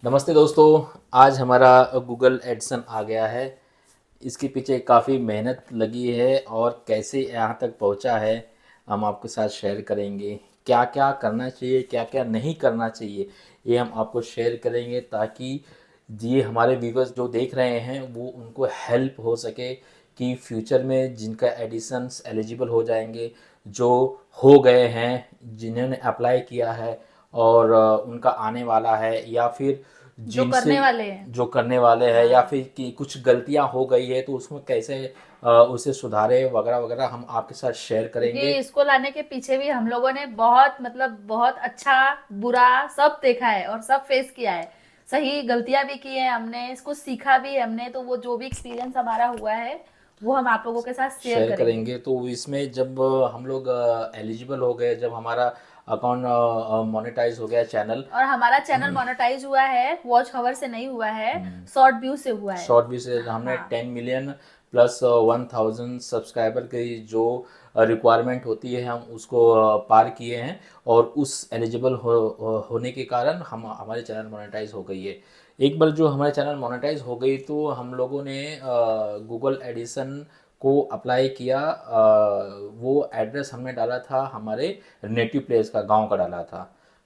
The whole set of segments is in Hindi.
नमस्ते दोस्तों। आज हमारा गूगल एडसन आ गया है। इसके पीछे काफ़ी मेहनत लगी है और कैसे यहाँ तक पहुँचा है हम आपके साथ शेयर करेंगे। क्या क्या करना चाहिए, क्या क्या नहीं करना चाहिए, ये हम आपको शेयर करेंगे ताकि ये हमारे व्यूवर्स जो देख रहे हैं वो उनको हेल्प हो सके कि फ्यूचर में जिनका एडिशंस एलिजिबल हो जाएंगे, जो हो गए हैं, जिन्होंने अप्लाई किया है और उनका आने वाला है, या फिर जो जिनसे करने वाले हैं। जो करने वाले हैं, या हाँ, फिर कि कुछ गलतियां हो गई है तो उसमें कैसे उसे सुधारे वगैरह वगैरह हम आपके साथ शेयर क्योंकि करेंगे। इसको लाने के पीछे भी हम लोगों ने बहुत बहुत अच्छा बुरा सब देखा है और सब फेस किया है। सही गलतियां भी की है हमने, इसको सीखा भी है हमने, तो वो जो भी एक्सपीरियंस हमारा हुआ है वो हम आप लोगों के साथ शेयर शेयर करेंगे। करेंगे तो इसमें जब हम लोग एलिजिबल हो गए, जब हमारा अकाउंट मोनेटाइज हो गया, चैनल और हमारा चैनल मोनेटाइज हुआ है, वॉच हवर से नहीं हुआ है, शॉर्ट व्यू से हुआ है। शॉर्ट भी से हमने हाँ। 10 मिलियन प्लस 1,000 सब्सक्राइबर की जो रिक्वायरमेंट होती है हम उसको पार किए हैं। और उस एलिजिबल होने के कारण हम हमारे चैनल मोनेटाइज हो गई है। एक बार जो हमारे चैनल मोनेटाइज हो गई तो हम लोगों ने गूगल एडिशन को अप्लाई किया। वो एड्रेस हमने डाला था हमारे नेटिव प्लेस का, गांव का डाला था।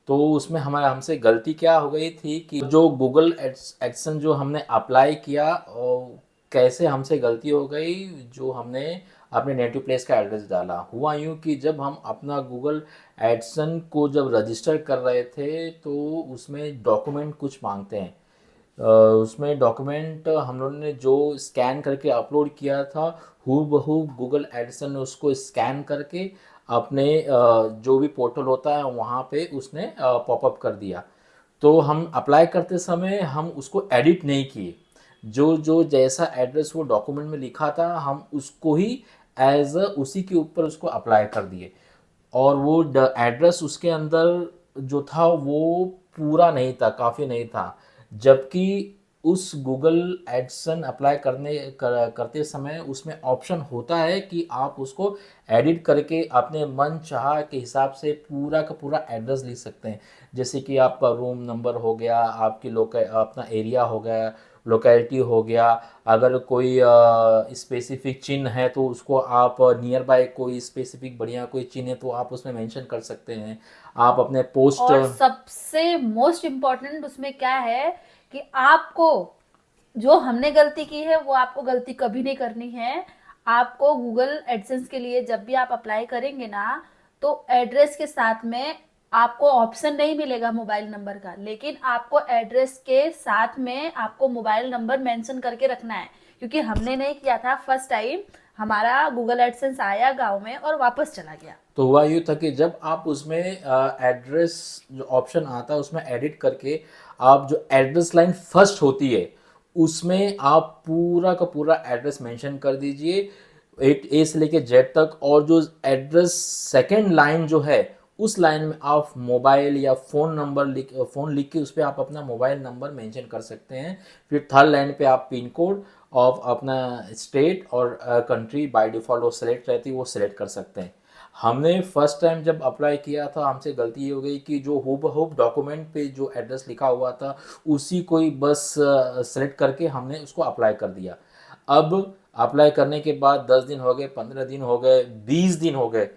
तो उसमें हमारा हमसे गलती क्या हो गई थी कि जो गूगल एडसन जो हमने अप्लाई किया, और कैसे हमसे गलती हो गई, जो हमने अपने नेटिव प्लेस का एड्रेस डाला। हुआ यूँ कि जब हम अपना गूगल एडसन को जब रजिस्टर कर रहे थे तो उसमें डॉक्यूमेंट कुछ मांगते हैं। उसमें डॉक्यूमेंट हम लोगों ने जो स्कैन करके अपलोड किया था, हू बहू गूगल एडिसन ने उसको स्कैन करके अपने जो भी पोर्टल होता है वहाँ पे उसने पॉपअप कर दिया। तो हम अप्लाई करते समय हम उसको एडिट नहीं किए। जो जो जैसा एड्रेस वो डॉक्यूमेंट में लिखा था हम उसको ही एज उसी के ऊपर उसको अप्लाई कर दिए। और वो एड्रेस उसके अंदर जो था वो पूरा नहीं था, काफ़ी नहीं था। जबकि उस गूगल एडसन अप्लाई करते समय उसमें ऑप्शन होता है कि आप उसको एडिट करके अपने मन चाह के हिसाब से पूरा का पूरा एड्रेस लिख सकते हैं। जैसे कि आपका रूम नंबर हो गया, आपकी अपना एरिया हो गया, लोकेलिटी हो गया। अगर कोई स्पेसिफिक चिन्ह है तो उसको आप नियर बाय कोई स्पेसिफिक बढ़िया कोई चिन्ह है तो आप उसमें मेंशन कर सकते हैं। आप अपने पोस्ट। और सबसे मोस्ट इम्पोर्टेंट उसमें क्या है कि आपको, जो हमने गलती की है वो आपको गलती कभी नहीं करनी है। आपको गूगल एडसेंस के लिए जब भी आप अप्लाई करेंगे ना, तो एड्रेस के साथ में आपको ऑप्शन नहीं मिलेगा मोबाइल नंबर का, लेकिन आपको एड्रेस के साथ में आपको मोबाइल नंबर मेंशन करके रखना है। क्योंकि हमने नहीं किया था फर्स्ट टाइम, हमारा गूगल एडसेंस आया गांव में और वापस चला गया। तो हुआ यूँ था कि जब आप उसमें एड्रेस जो ऑप्शन आता है उसमें एडिट करके आप जो एड्रेस लाइन फर्स्ट होती है उसमें आप पूरा का पूरा एड्रेस मेंशन कर दीजिए, 8A से लेके जेड तक। और जो एड्रेस सेकंड लाइन जो है उस लाइन में आप मोबाइल या फ़ोन लिख के उस पर आप अपना मोबाइल नंबर मेंशन कर सकते हैं। फिर थर्ड लाइन पे आप पिन कोड ऑफ अपना स्टेट और कंट्री बाय डिफ़ॉल्ट वो सेलेक्ट रहती है, वो सेलेक्ट कर सकते हैं। हमने फर्स्ट टाइम जब अप्लाई किया था हमसे गलती ये हो गई कि जो हूबहू डॉक्यूमेंट पे जो एड्रेस लिखा हुआ था उसी को ही बस सेलेक्ट करके हमने उसको अप्लाई कर दिया। अब अप्लाई करने के बाद 10 दिन हो गए, 15 दिन हो गए, 20 दिन हो गए,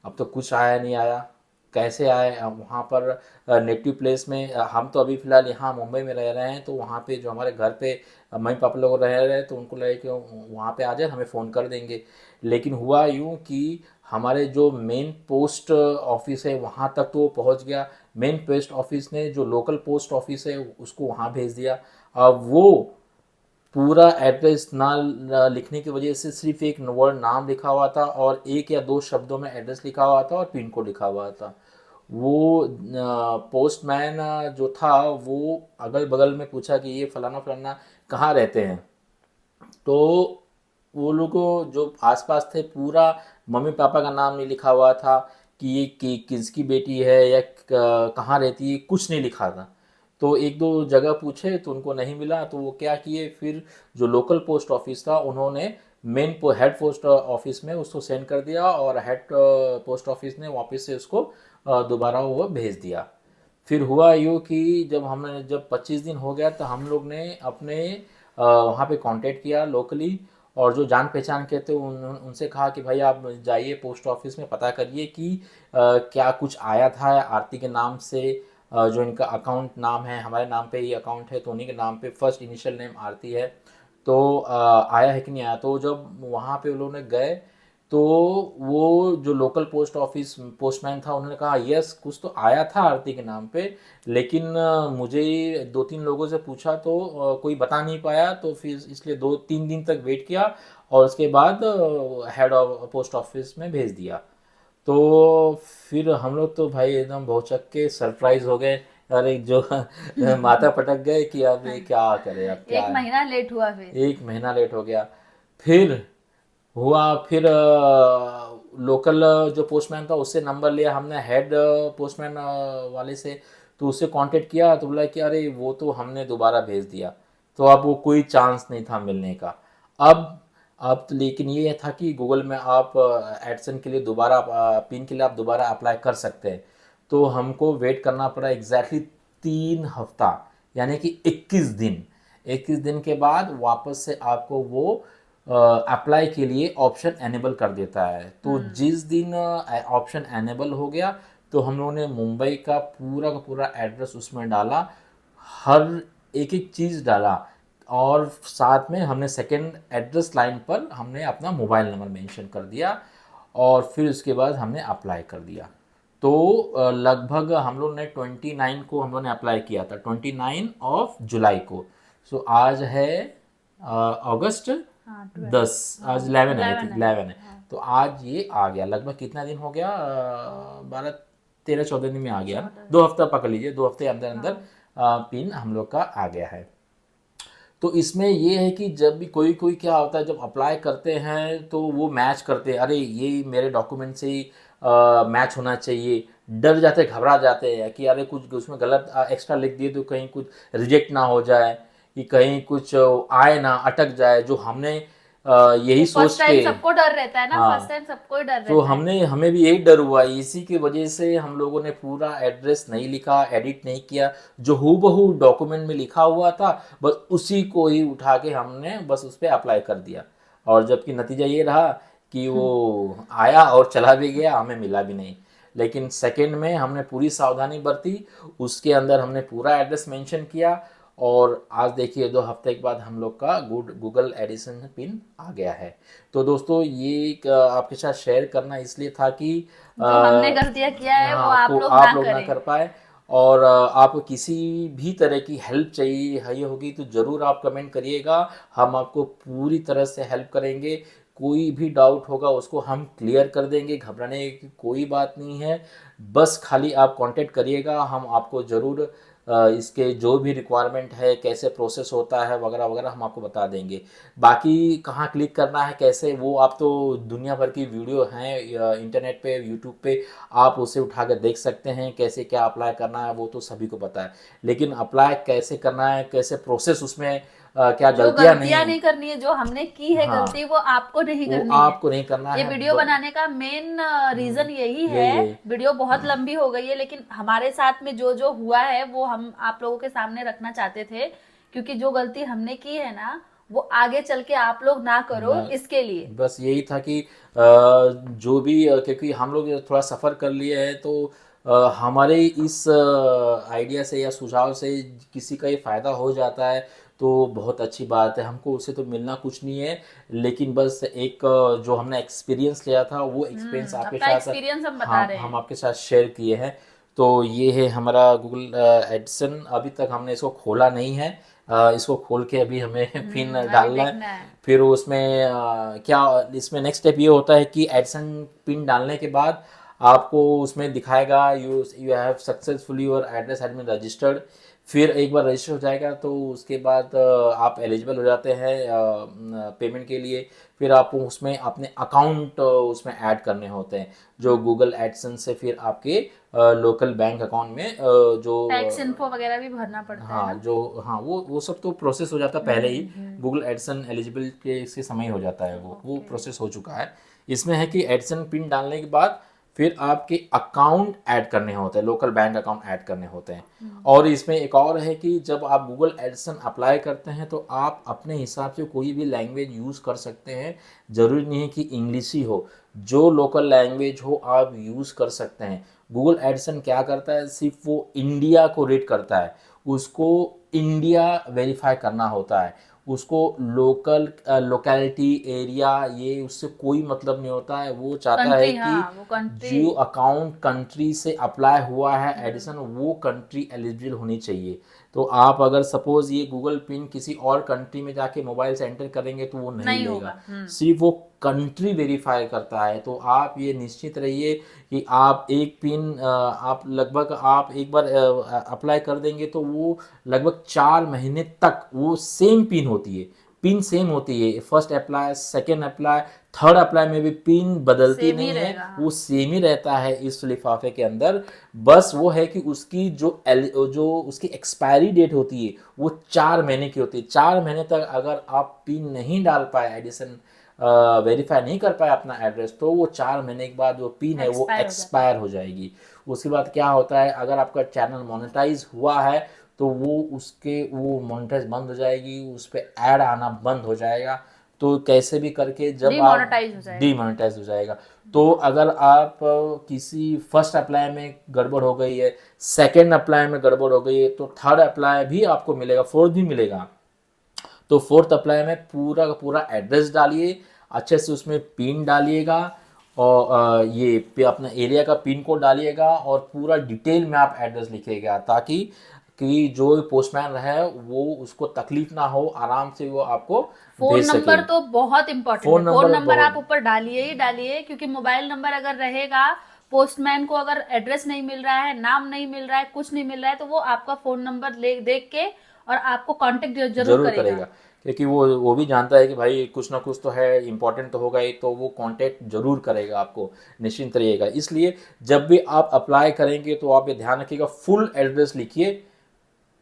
अब तो कुछ आया नहीं आया। कैसे आए वहाँ पर नेटिव प्लेस में हम तो अभी फ़िलहाल यहाँ मुंबई में रह रहे हैं, तो वहाँ पे जो हमारे घर पे मम्मी पापा लोग रह रहे हैं तो उनको लगे कि वहाँ पे आ जाए हमें फ़ोन कर देंगे। लेकिन हुआ यूँ कि हमारे जो मेन पोस्ट ऑफिस है वहाँ तक तो वो पहुँच गया। मेन पोस्ट ऑफिस ने जो लोकल पोस्ट ऑफिस है उसको वहाँ भेज दिया। अब वो पूरा एड्रेस ना लिखने की वजह से सिर्फ एक वर्ड नाम लिखा हुआ था और एक या दो शब्दों में एड्रेस लिखा हुआ था और पिन कोड लिखा हुआ था। वो पोस्टमैन जो था वो अगल बगल में पूछा कि ये फलाना फलाना कहाँ रहते हैं। तो वो लोग को जो आसपास थे पूरा मम्मी पापा का नाम नहीं लिखा हुआ था कि ये किसकी बेटी है या कहाँ रहती है, कुछ नहीं लिखा था। तो एक दो जगह पूछे तो उनको नहीं मिला, तो वो क्या किए फिर जो लोकल पोस्ट ऑफिस था उन्होंने हेड पोस्ट ऑफिस में उसको सेंड कर दिया और हेड पोस्ट ऑफिस ने वापस से उसको दोबारा वो भेज दिया। फिर हुआ यूँ कि जब 25 दिन हो गया तो हम लोग ने अपने वहाँ पे कांटेक्ट किया लोकली, और जो जान पहचान के थे उनसे कहा कि भाई आप जाइए पोस्ट ऑफिस में पता करिए कि क्या कुछ आया था आरती के नाम से। जो इनका अकाउंट नाम है, हमारे नाम पे ही अकाउंट है तो उन्हीं के नाम पे फर्स्ट इनिशियल नेम आरती है, तो आया है कि नहीं आया। तो जब वहाँ पे वो लोग ने गए तो वो जो लोकल पोस्ट ऑफिस पोस्टमैन था उन्होंने कहा यस कुछ तो आया था आरती के नाम पे, लेकिन मुझे 2-3 लोगों से पूछा तो कोई बता नहीं पाया, तो फिर इसलिए 2-3 दिन तक वेट किया और उसके बाद हेड ऑफ पोस्ट ऑफिस में भेज दिया। तो फिर हम लोग तो भाई एकदम बहुचक के सरप्राइज हो गए, अरे जो माथा पटक गए कि अब ये क्या करे, अब क्या एक है। महीना लेट हुआ फिर। 1 महीना लेट हो गया। फिर हुआ, फिर लोकल जो पोस्टमैन था उससे नंबर लिया हमने, हेड पोस्टमैन वाले से, तो उससे कांटेक्ट किया तो बोला कि अरे वो तो हमने दोबारा भेज दिया, तो अब वो कोई चांस नहीं था मिलने का। अब तो लेकिन ये था कि गूगल में आप एडसन के लिए दोबारा पिन के लिए आप दोबारा अप्लाई कर सकते हैं। तो हमको वेट करना पड़ा एग्जैक्टली 3 हफ्ता, यानी कि 21 दिन। 21 दिन के बाद वापस से आपको वो अप्लाई के लिए ऑप्शन एनेबल कर देता है। तो जिस दिन ऑप्शन एनेबल हो गया तो हम लोगों ने मुंबई का पूरा एड्रेस उसमें डाला, हर एक एक चीज़ डाला, और साथ में हमने सेकंड एड्रेस लाइन पर हमने अपना मोबाइल नंबर मेंशन कर दिया, और फिर उसके बाद हमने अप्लाई कर दिया। तो लगभग हम लोग ने 29 को हम लोग ने अप्लाई किया था, 29 जुलाई को। सो आज है अगस्त हाँ 10, आज 11 है, आई 11 थिंक है। 11 है। हाँ, तो आज ये आ गया, लगभग कितना दिन हो गया, 12-13-14 दिन में आ गया ना, 2 हफ्ता पकड़ लीजिए, 2 हफ्ते अंदर अंदर पिन हम लोग का आ गया है। तो इसमें ये है कि जब भी कोई कोई क्या होता है, जब अप्लाई करते हैं तो वो मैच करते हैं, अरे ये मेरे डॉक्यूमेंट से ही मैच होना चाहिए, डर जाते घबरा जाते हैं कि अरे कुछ उसमें गलत एक्स्ट्रा लिख दिए तो कहीं कुछ रिजेक्ट ना हो जाए, कि कहीं कुछ आए ना अटक जाए, जो हमने वो यही फर्स्ट सोच टाइम के। सबको डर रहता है ना, हाँ, फर्स्ट टाइम सबको ही डर तो रहता है। हमें भी यही डर हुआ, इसी की वजह से हम लोगों ने पूरा एड्रेस नहीं लिखा, एडिट नहीं किया, जो हूबहू डॉक्यूमेंट में लिखा हुआ था बस उसी को ही उठा के हमने बस उस पर अप्लाई कर दिया। और जबकि नतीजा ये रहा कि वो आया और चला भी गया, हमें मिला भी नहीं। लेकिन सेकंड में हमने पूरी सावधानी बरती, उसके अंदर हमने पूरा एड्रेस मेंशन किया, और आज देखिए 2 हफ्ते के बाद हम लोग का गूगल एडिसन पिन आ गया है। तो दोस्तों ये एक, आपके साथ शेयर करना इसलिए था कि जो हमने गलतियां किया है वो हाँ, आप को लोग आप ना लोग ना करें। कर पाए। और आपको किसी भी तरह की हेल्प चाहिए है ये होगी तो ज़रूर आप कमेंट करिएगा, हम आपको पूरी तरह से हेल्प करेंगे। कोई भी डाउट होगा उसको हम क्लियर कर देंगे, घबराने की कोई बात नहीं है। बस खाली आप कांटेक्ट करिएगा, हम आपको ज़रूर इसके जो भी रिक्वायरमेंट है, कैसे प्रोसेस होता है वगैरह वगैरह हम आपको बता देंगे। बाकी कहाँ क्लिक करना है कैसे, वो आप तो दुनिया भर की वीडियो हैं इंटरनेट पे, यूट्यूब पे, आप उसे उठा कर देख सकते हैं कैसे क्या अप्लाई करना है, वो तो सभी को पता है। लेकिन अप्लाई कैसे करना है, कैसे प्रोसेस उसमें क्या जो गलतियाँ गलतियां नहीं। नहीं करनी है, जो हमने की है हाँ, गलती, वो आपको नहीं वो करनी है। आपको नहीं करना ये है। वीडियो बनाने का मेन रीजन यही है। यही है। वीडियो बहुत लंबी हो गई है, लेकिन हमारे साथ में जो जो हुआ है वो हम आप लोगों के सामने रखना चाहते थे, क्योंकि जो गलती हमने की है ना, वो आगे चल के आप लोग ना करो, ना, इसके लिए। बस यही था कि जो भी क्योंकि हम लोग थोड़ा सफ़र कर लिए हैं तो हमारे इस आइडिया से या सुझाव से किसी का ये फ़ायदा हो जाता है तो बहुत अच्छी बात है। हमको उससे तो मिलना कुछ नहीं है, लेकिन बस एक जो हमने एक्सपीरियंस लिया था वो एक्सपीरियंस आपके अपना साथ एक्सपीरियंस हम बता रहे हम हैं। आपके साथ शेयर किए हैं। तो ये है हमारा गूगल एडसन, अभी तक हमने इसको खोला नहीं है। इसको खोल के अभी हमें पिन अभी डालना है। देखना है। फिर उसमें क्या इसमें नेक्स्ट स्टेप ये होता है कि एडसन पिन डालने के बाद आपको उसमें दिखाएगा you you have successfully your address has been registered. फिर एक बार रजिस्टर हो जाएगा तो उसके बाद आप एलिजिबल हो जाते हैं पेमेंट के लिए। फिर आपको उसमें अपने अकाउंट उसमें ऐड करने होते हैं, जो गूगल एडसन से फिर आपके लोकल बैंक अकाउंट में जो टैक्स इन्फो वगैरह भी भरना पड़ता है हाँ ना। जो हाँ वो सब तो प्रोसेस हो जाता है पहले ही। गूगल एडसन एलिजिबल के इसके समय हो जाता है, वो ओके। प्रोसेस हो चुका है। इसमें है कि एडसन पिन डालने के बाद फिर आपके अकाउंट ऐड करने होते हैं, लोकल बैंक अकाउंट ऐड करने होते हैं। और इसमें एक और है कि जब आप गूगल एडसेंस अप्लाई करते हैं तो आप अपने हिसाब से कोई भी लैंग्वेज यूज़ कर सकते हैं, ज़रूरी नहीं है कि इंग्लिश ही हो, जो लोकल लैंग्वेज हो आप यूज़ कर सकते हैं। गूगल एडसेंस क्या करता है, सिर्फ वो इंडिया को रेट करता है, उसको इंडिया वेरीफाई करना होता है, उसको लोकल लोकेलिटी एरिया ये उससे कोई मतलब नहीं होता है। वो चाहता है कंट्री, कि हाँ वो कंट्री। जो अकाउंट कंट्री से अप्लाई हुआ है एडिशन, वो कंट्री एलिजिबल होनी चाहिए। तो आप अगर सपोज ये गूगल पिन किसी और कंट्री में जाके मोबाइल से एंटर करेंगे तो वो नहीं नहीं लेगा, होगा। सिर्फ वो कंट्री वेरीफाई करता है। तो आप ये निश्चित रहिए कि आप एक पिन आप लगभग आप एक बार अप्लाई कर देंगे तो वो लगभग 4 महीने तक वो सेम पिन होती है, पिन सेम होती है। First apply, second apply, third apply में भी पिन बदलती सेम ही नहीं है, रहेगा, वो हाँ। सेम ही रहता है इस लिफाफे के अंदर। बस वो है कि उसकी जो उसकी एक्सपायरी डेट होती है वो 4 महीने की होती है। 4 महीने तक अगर आप पिन नहीं डाल पाए, एडिशन वेरीफाई नहीं कर पाए अपना एड्रेस, तो वो 4 महीने के बाद जो पिन है वो एक्सपायर हो जाता है। एक्सपायर हो जाएगी। उसके बाद क्या होता है, अगर आपका चैनल मोनेटाइज हुआ है तो वो मोनेटाइज बंद हो जाएगी, उस पर ऐड आना बंद हो जाएगा। तो कैसे भी करके जब आप डिमोनेटाइज हो जाएगा। डीमोनेटाइज हो जाएगा। तो अगर आप किसी फर्स्ट अप्लाई में गड़बड़ हो गई है, सेकेंड अप्लाई में गड़बड़ हो गई है, तो थर्ड अप्लाई भी आपको मिलेगा, फोर्थ भी मिलेगा। तो फोर्थ अप्लाई में पूरा का पूरा एड्रेस डालिए, अच्छे से उसमें पिन डालिएगा, और अपना एरिया का पिन कोड डालिएगा, और पूरा डिटेल में आप एड्रेस लिखिएगा, ताकि कि जो पोस्टमैन है वो उसको तकलीफ ना हो, आराम से वो आपको फोन भेज सके। नंबर तो बहुत इंपॉर्टेंट है। फ़ोन फोन नंबर नंबर आप बहुत ऊपर डालिए ही डालिए, क्योंकि मोबाइल नंबर अगर रहेगा, पोस्टमैन को अगर एड्रेस नहीं मिल रहा है, नाम नहीं मिल रहा है, कुछ नहीं मिल रहा है, तो वो आपका फोन नंबर ले देख के और आपको कांटेक्ट जरूर ज़रूर करेगा। करेगा, क्योंकि वो भी जानता है कि भाई कुछ ना कुछ तो है, इम्पोर्टेंट तो होगा ही, तो वो कांटेक्ट ज़रूर करेगा आपको, निश्चिंत रहिएगा। इसलिए जब भी आप अप्लाई करेंगे तो आप ये ध्यान रखिएगा, फुल एड्रेस लिखिए,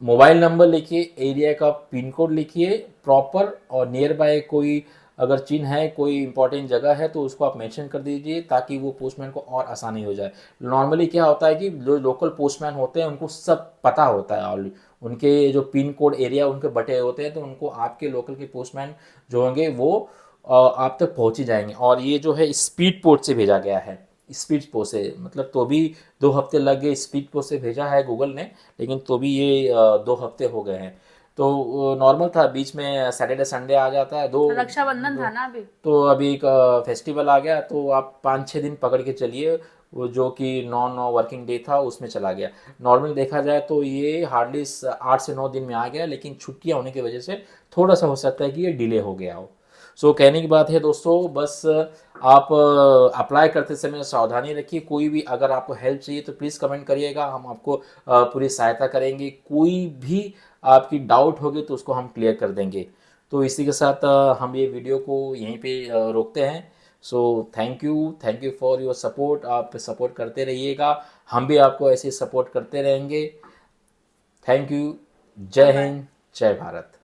मोबाइल नंबर लिखिए, एरिया का पिन कोड लिखिए प्रॉपर, और नियर बाय कोई अगर चिन्ह है, कोई इंपॉर्टेंट जगह है तो उसको आप मेंशन कर दीजिए, ताकि वो पोस्टमैन को और आसानी हो जाए। नॉर्मली क्या होता है कि जो लोकल पोस्टमैन होते हैं उनको सब पता होता है ऑलरेडी, उनके जो पिन कोड एरिया उनके बटे होते हैं, तो उनको आपके लोकल के पोस्टमैन जो होंगे वो आप तक पहुंच ही जाएंगे। और ये जो है स्पीड पोस्ट से भेजा गया है, स्पीड पोस्ट से, मतलब तो भी 2 हफ्ते लग गए, स्पीड पोस्ट से भेजा है गूगल ने, लेकिन तो भी ये 2 हफ्ते हो गए हैं। तो नॉर्मल था, बीच में सैटरडे संडे आ जाता है, दो रक्षाबंधन था दो ना अभी। तो अभी एक फेस्टिवल आ गया, तो आप 5-6 दिन पकड़ के चलिए, वो जो कि नॉन वर्किंग डे था उसमें चला गया। नॉर्मल देखा जाए तो ये हार्डली 8 से 9 दिन में आ गया, लेकिन छुट्टियां होने की वजह से थोड़ा सा हो सकता है कि ये डिले हो गया हो। सो कहने की बात है दोस्तों, बस आप अप्लाई करते समय सावधानी रखिए। कोई भी अगर आपको हेल्प चाहिए तो प्लीज़ कमेंट करिएगा, हम आपको पूरी सहायता करेंगे। कोई भी आपकी डाउट होगी तो उसको हम क्लियर कर देंगे। तो इसी के साथ हम ये वीडियो को यहीं पे रोकते हैं। So thank you for your support, आप सपोर्ट करते रहिएगा, हम भी आपको ऐसे सपोर्ट करते रहेंगे। Thank you. बाय जय बाय। हिंद, जय भारत।